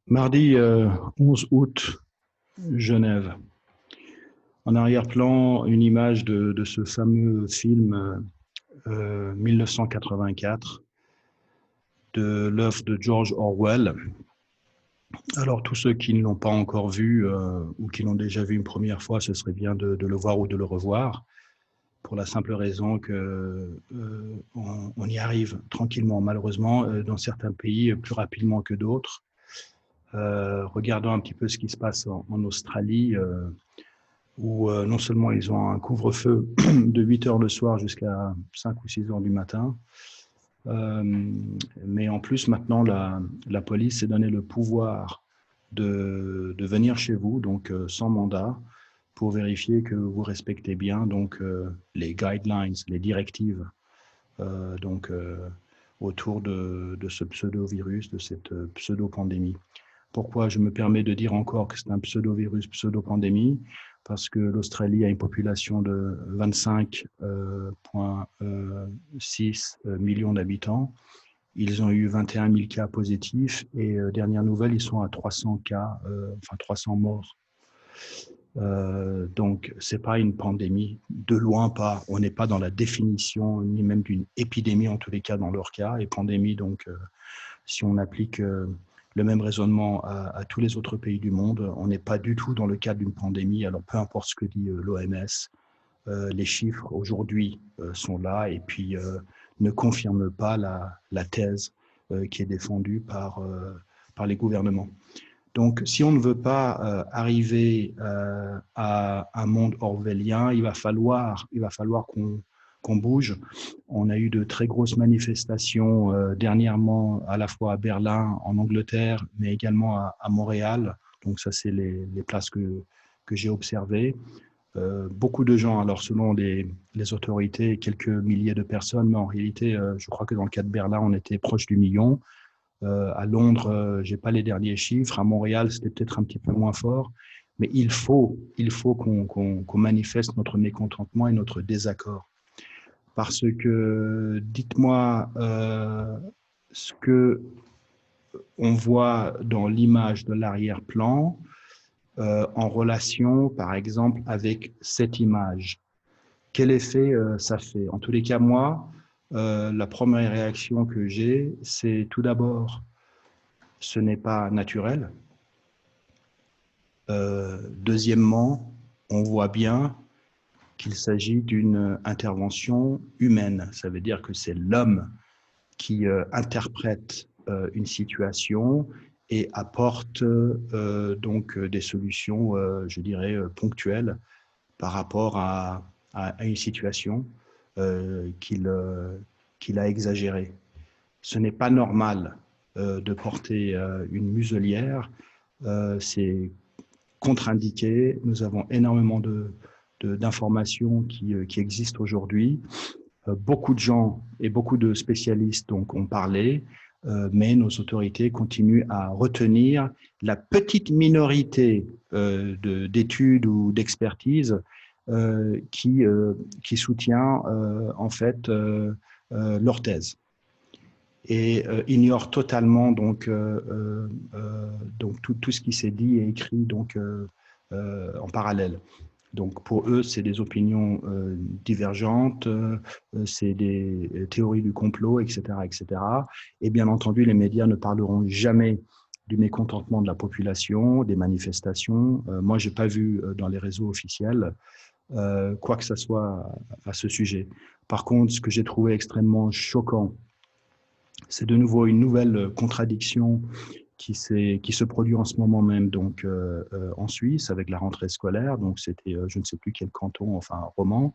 Mardi 11 août, Genève. En arrière-plan, une image de ce fameux film 1984 de l'œuvre de George Orwell. Alors, tous ceux qui ne l'ont pas encore vu ou qui l'ont déjà vu une première fois, ce serait bien de le voir ou de le revoir, pour la simple raison que on y arrive tranquillement. Malheureusement, dans certains pays, plus rapidement que d'autres. Regardons un petit peu ce qui se passe en Australie, où non seulement ils ont un couvre-feu de 8 heures le soir jusqu'à 5 ou 6 heures du matin, mais en plus maintenant la police s'est donné le pouvoir de venir chez vous, donc sans mandat, pour vérifier que vous respectez bien donc les guidelines, les directives donc autour de ce pseudo-virus, de cette pseudo-pandémie. Pourquoi je me permets de dire encore que c'est un pseudo-virus, pseudo-pandémie? Parce que l'Australie a une population de 25,6 millions d'habitants. Ils ont eu 21 000 cas positifs et dernière nouvelle, ils sont à 300 cas, 300 morts. Donc, ce n'est pas une pandémie, de loin pas. On n'est pas dans la définition, ni même d'une épidémie, en tous les cas, dans leur cas. Et pandémie, donc, si on applique le même raisonnement à tous les autres pays du monde, on n'est pas du tout dans le cadre d'une pandémie. Alors, peu importe ce que dit l'OMS, les chiffres aujourd'hui sont là et puis ne confirment pas la thèse qui est défendue par les gouvernements. Donc, si on ne veut pas arriver à un monde orwellien, il va falloir qu'on bouge. On a eu de très grosses manifestations dernièrement, à la fois à Berlin, en Angleterre, mais également à Montréal. Donc, ça, c'est les places que j'ai observées. Beaucoup de gens, alors selon les autorités, quelques milliers de personnes, mais en réalité, je crois que dans le cas de Berlin, on était proche du million. À Londres, je n'ai pas les derniers chiffres. À Montréal, c'était peut-être un petit peu moins fort. Mais il faut qu'on manifeste notre mécontentement et notre désaccord. Parce que, dites-moi, ce que on voit dans l'image de l'arrière-plan en relation, par exemple, avec cette image. Quel effet ça fait? En tous les cas, moi, la première réaction que j'ai, c'est tout d'abord, ce n'est pas naturel. Deuxièmement, on voit bien qu'il s'agit d'une intervention humaine. Ça veut dire que c'est l'homme qui interprète une situation et apporte donc des solutions, je dirais, ponctuelles par rapport à une situation qu'il a exagérée. Ce n'est pas normal de porter une muselière, c'est contre-indiqué. Nous avons énormément d'informations qui existent aujourd'hui. Beaucoup de gens et beaucoup de spécialistes donc, ont parlé, mais nos autorités continuent à retenir la petite minorité d'études ou d'expertise qui soutient en fait leur thèse et ignore totalement donc tout ce qui s'est dit et écrit donc en parallèle. Donc pour eux, c'est des opinions divergentes, c'est des théories du complot, etc., etc. Et bien entendu, les médias ne parleront jamais du mécontentement de la population, des manifestations. Moi, j'ai pas vu dans les réseaux officiels quoi que ce soit à ce sujet. Par contre, ce que j'ai trouvé extrêmement choquant, c'est de nouveau une nouvelle contradiction qui se produit en ce moment même donc en Suisse avec la rentrée scolaire. Donc c'était je ne sais plus quel canton, enfin Romand,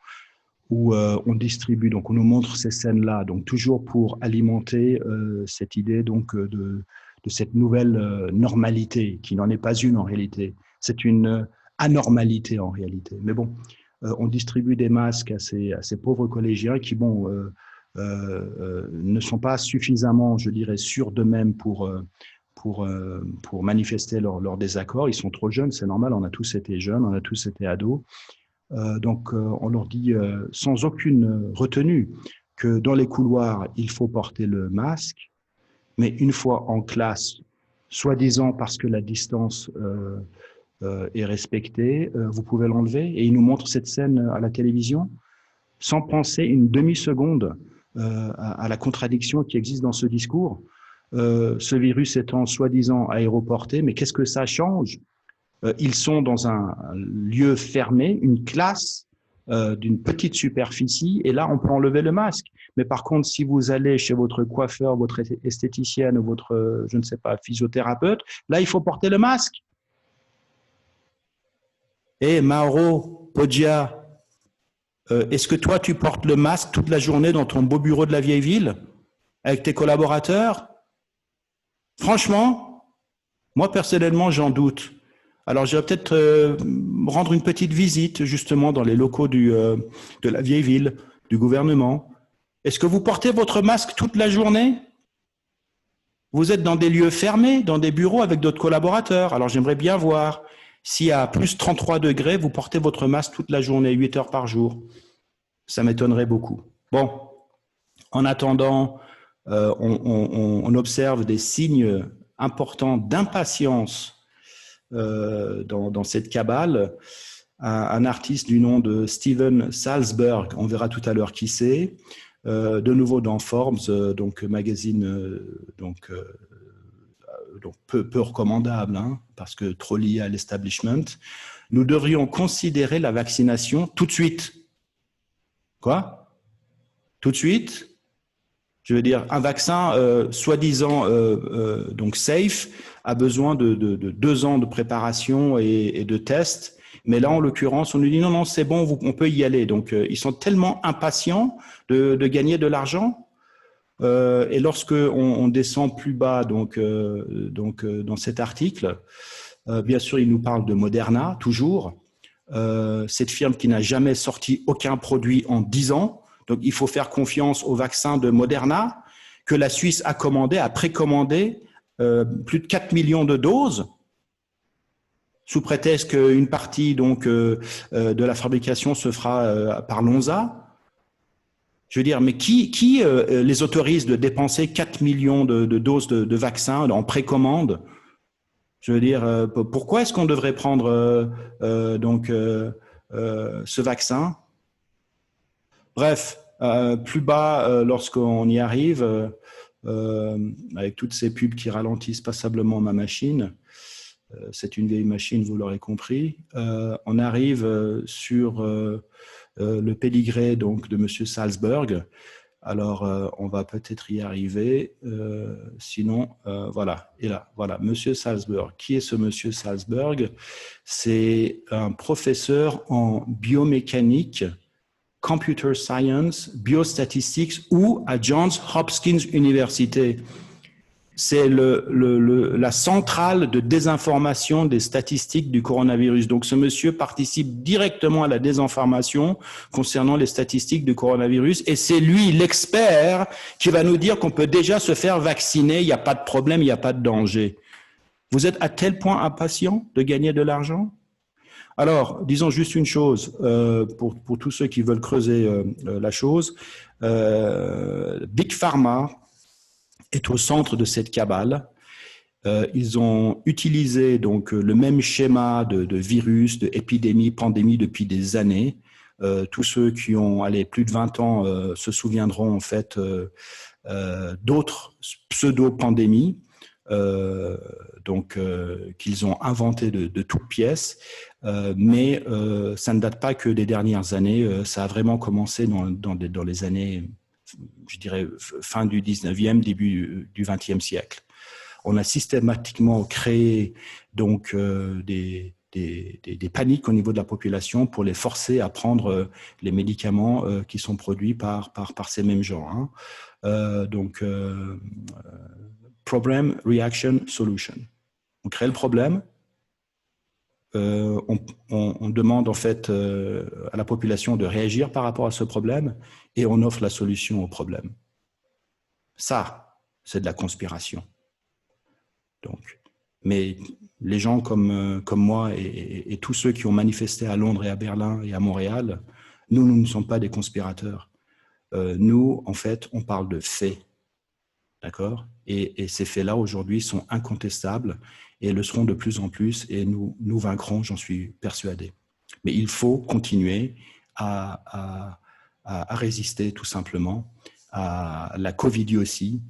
où on distribue, donc on nous montre ces scènes-là, donc toujours pour alimenter cette idée donc de cette nouvelle normalité qui n'en est pas une en réalité. C'est une anormalité en réalité. Mais bon, on distribue des masques à ces pauvres collégiens qui, bon, ne sont pas suffisamment, je dirais, sûrs d'eux-mêmes pour manifester leur désaccord. Ils sont trop jeunes, c'est normal, on a tous été jeunes, on a tous été ados. Donc, on leur dit sans aucune retenue que dans les couloirs, il faut porter le masque, mais une fois en classe, soi-disant parce que la distance est respectée, vous pouvez l'enlever. Et il nous montre cette scène à la télévision sans penser une demi-seconde à la contradiction qui existe dans ce discours. Ce virus étant soi-disant aéroporté, mais qu'est-ce que ça change? Ils sont dans un lieu fermé, une classe d'une petite superficie, et là, on peut enlever le masque. Mais par contre, si vous allez chez votre coiffeur, votre esthéticienne ou votre, je ne sais pas, physiothérapeute, là, il faut porter le masque. Eh, Mauro, Poggia, est-ce que toi, tu portes le masque toute la journée dans ton beau bureau de la vieille ville avec tes collaborateurs? Franchement, moi, personnellement, j'en doute. Alors, je vais peut-être rendre une petite visite, justement, dans les locaux de la vieille ville, du gouvernement. Est-ce que vous portez votre masque toute la journée? Vous êtes dans des lieux fermés, dans des bureaux avec d'autres collaborateurs. Alors, j'aimerais bien voir si à plus 33 degrés, vous portez votre masque toute la journée, 8 heures par jour. Ça m'étonnerait beaucoup. Bon, en attendant, on observe des signes importants d'impatience dans cette cabale. Un artiste du nom de Steven Salzberg, on verra tout à l'heure qui c'est, de nouveau dans Forbes, donc magazine donc peu recommandable, hein, parce que trop lié à l'establishment. Nous devrions considérer la vaccination tout de suite. Quoi? Tout de suite? Je veux dire, un vaccin soi-disant donc safe a besoin de 2 ans de préparation et de tests. Mais là, en l'occurrence, on nous dit non, c'est bon, on peut y aller. Donc, ils sont tellement impatients de gagner de l'argent. Et lorsque on descend plus bas, donc dans cet article, bien sûr, il nous parle de Moderna, toujours. Cette firme qui n'a jamais sorti aucun produit en 10 ans. Donc, il faut faire confiance au vaccin de Moderna que la Suisse a précommandé plus de 4 millions de doses, sous prétexte qu'une partie donc de la fabrication se fera par Lonza. Je veux dire, mais qui les autorise de dépenser 4 millions de doses de vaccins en précommande? Je veux dire, pourquoi est-ce qu'on devrait prendre ce vaccin? Bref, plus bas, lorsqu'on y arrive, avec toutes ces pubs qui ralentissent passablement ma machine, c'est une vieille machine, vous l'aurez compris, on arrive sur le pédigré donc, de M. Salzberg. Alors, on va peut-être y arriver. Sinon, voilà. Et là, voilà, M. Salzberg. Qui est ce M. Salzberg? C'est un professeur en biomécanique, computer science, biostatistics ou à Johns Hopkins University. C'est la centrale de désinformation des statistiques du coronavirus. Donc, ce monsieur participe directement à la désinformation concernant les statistiques du coronavirus et c'est lui, l'expert, qui va nous dire qu'on peut déjà se faire vacciner, il n'y a pas de problème, il n'y a pas de danger. Vous êtes à tel point impatient de gagner de l'argent? Alors, disons juste une chose, pour tous ceux qui veulent creuser la chose, Big Pharma est au centre de cette cabale. Ils ont utilisé donc le même schéma de virus, d'épidémie, pandémie depuis des années. Tous ceux qui ont plus de 20 ans se souviendront en fait d'autres pseudo-pandémies qu'ils ont inventées de toutes pièces. Mais ça ne date pas que des dernières années. Ça a vraiment commencé dans les années, je dirais, fin du 19e, début du 20e siècle. On a systématiquement créé donc des paniques au niveau de la population pour les forcer à prendre les médicaments qui sont produits par ces mêmes gens. Hein. Problem, reaction, solution. On crée le problème. On demande en fait à la population de réagir par rapport à ce problème et on offre la solution au problème. Ça, c'est de la conspiration. Donc, mais les gens comme moi et tous ceux qui ont manifesté à Londres et à Berlin et à Montréal, nous ne sommes pas des conspirateurs. Nous, en fait, on parle de faits. D'accord? Et ces faits-là, aujourd'hui, sont incontestables et le seront de plus en plus, et nous vaincrons, j'en suis persuadé. Mais il faut continuer à résister, tout simplement, à la Covid aussi,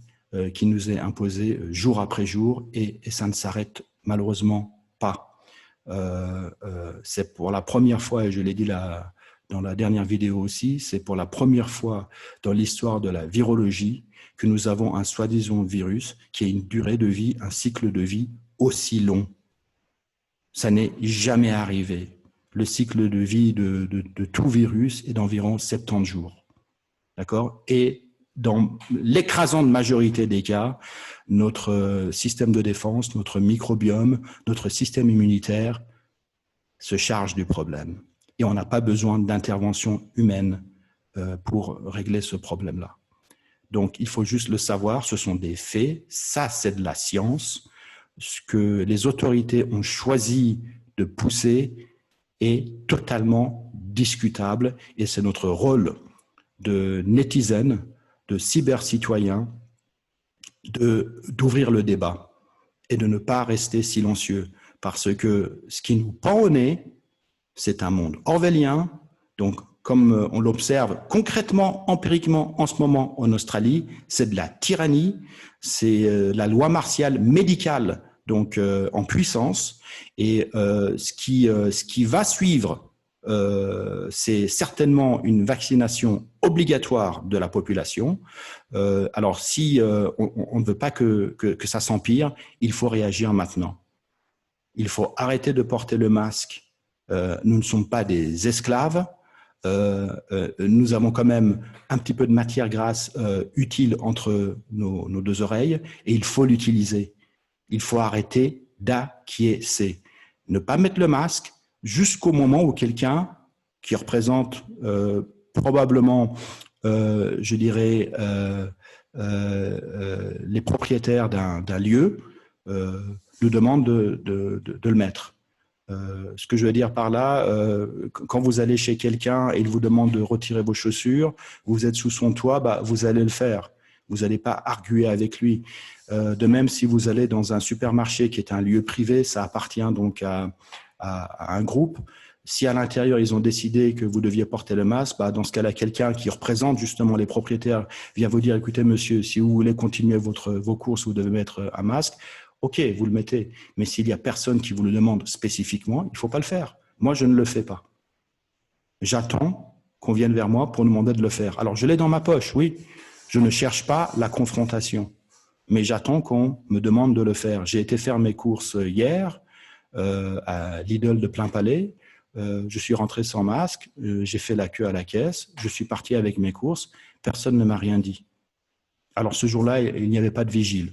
qui nous est imposée jour après jour, et ça ne s'arrête malheureusement pas. C'est pour la première fois, et je l'ai dit dans la dernière vidéo aussi, c'est pour la première fois dans l'histoire de la virologie que nous avons un soi-disant virus qui a une durée de vie, un cycle de vie aussi long. Ça n'est jamais arrivé. Le cycle de vie de tout virus est d'environ 70 jours. D'accord? Et dans l'écrasante majorité des cas, notre système de défense, notre microbiome, notre système immunitaire se charge du problème. Et on n'a pas besoin d'intervention humaine pour régler ce problème-là. Donc, il faut juste le savoir, ce sont des faits, ça c'est de la science. Ce que les autorités ont choisi de pousser est totalement discutable, et c'est notre rôle de netizen, de cyber-citoyen, d'ouvrir le débat et de ne pas rester silencieux, parce que ce qui nous pend au nez, c'est un monde orwellien. Donc, comme on l'observe concrètement, empiriquement en ce moment en Australie, c'est de la tyrannie, c'est la loi martiale médicale, donc en puissance. Et ce qui va suivre, c'est certainement une vaccination obligatoire de la population. Alors, si on ne veut pas que ça s'empire, il faut réagir maintenant. Il faut arrêter de porter le masque. Nous ne sommes pas des esclaves. Nous avons quand même un petit peu de matière grasse utile entre nos deux oreilles, et il faut l'utiliser. Il faut arrêter d'acquiescer. Ne pas mettre le masque jusqu'au moment où quelqu'un qui représente probablement, je dirais, les propriétaires d'un lieu, nous demande de le mettre. Ce que je veux dire par là, quand vous allez chez quelqu'un et il vous demande de retirer vos chaussures, vous êtes sous son toit, bah, vous allez le faire. Vous n'allez pas arguer avec lui. De même, si vous allez dans un supermarché qui est un lieu privé, ça appartient donc à un groupe. Si à l'intérieur, ils ont décidé que vous deviez porter le masque, bah, dans ce cas-là, quelqu'un qui représente justement les propriétaires vient vous dire, écoutez, monsieur, si vous voulez continuer vos courses, vous devez mettre un masque. OK, vous le mettez. Mais s'il n'y a personne qui vous le demande spécifiquement, il ne faut pas le faire. Moi, je ne le fais pas. J'attends qu'on vienne vers moi pour nous demander de le faire. Alors, je l'ai dans ma poche, oui. Je ne cherche pas la confrontation. Mais j'attends qu'on me demande de le faire. J'ai été faire mes courses hier à Lidl de Plainpalais. Je suis rentré sans masque. J'ai fait la queue à la caisse. Je suis parti avec mes courses. Personne ne m'a rien dit. Alors, ce jour-là, il n'y avait pas de vigile.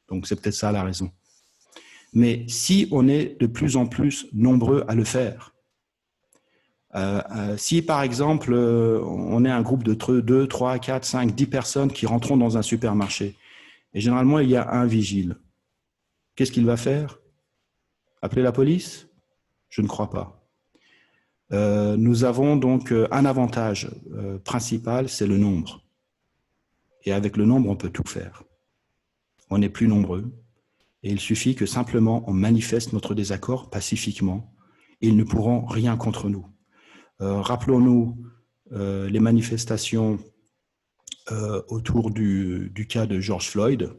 Donc, c'est peut-être ça la raison. Mais si on est de plus en plus nombreux à le faire, si par exemple, on est un groupe de 2, 3, 4, 5, 10 personnes qui rentront dans un supermarché, et généralement, il y a un vigile, qu'est-ce qu'il va faire? Appeler la police? Je ne crois pas. Nous avons donc un avantage principal, c'est le nombre. Et avec le nombre, on peut tout faire. On est plus nombreux, et il suffit que simplement on manifeste notre désaccord pacifiquement, et ils ne pourront rien contre nous. Rappelons-nous les manifestations autour du cas de George Floyd.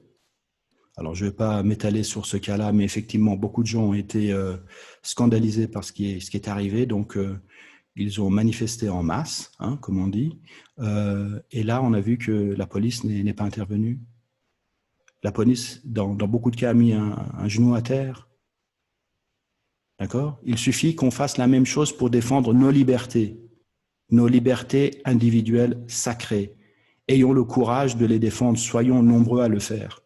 Alors, je ne vais pas m'étaler sur ce cas-là, mais effectivement, beaucoup de gens ont été scandalisés par ce qui est arrivé, donc ils ont manifesté en masse, hein, comme on dit, et là, on a vu que la police n'est pas intervenue. La police, dans beaucoup de cas, a mis un genou à terre. D'accord? Il suffit qu'on fasse la même chose pour défendre nos libertés individuelles sacrées. Ayons le courage de les défendre, soyons nombreux à le faire.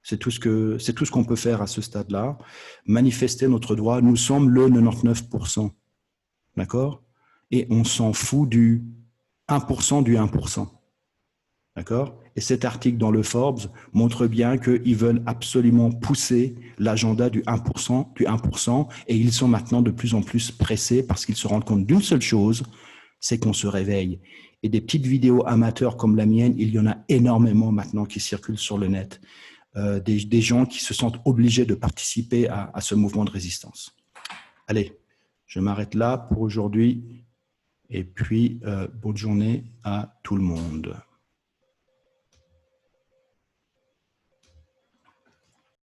C'est tout ce qu'on peut faire à ce stade-là. Manifester notre droit, nous sommes le 99%. D'accord? Et on s'en fout du 1% du 1%. D'accord? Et cet article dans le Forbes montre bien qu'ils veulent absolument pousser l'agenda du 1%, et ils sont maintenant de plus en plus pressés parce qu'ils se rendent compte d'une seule chose, c'est qu'on se réveille. Et des petites vidéos amateurs comme la mienne, il y en a énormément maintenant qui circulent sur le net. Des gens qui se sentent obligés de participer à ce mouvement de résistance. Allez, je m'arrête là pour aujourd'hui. Et puis, bonne journée à tout le monde.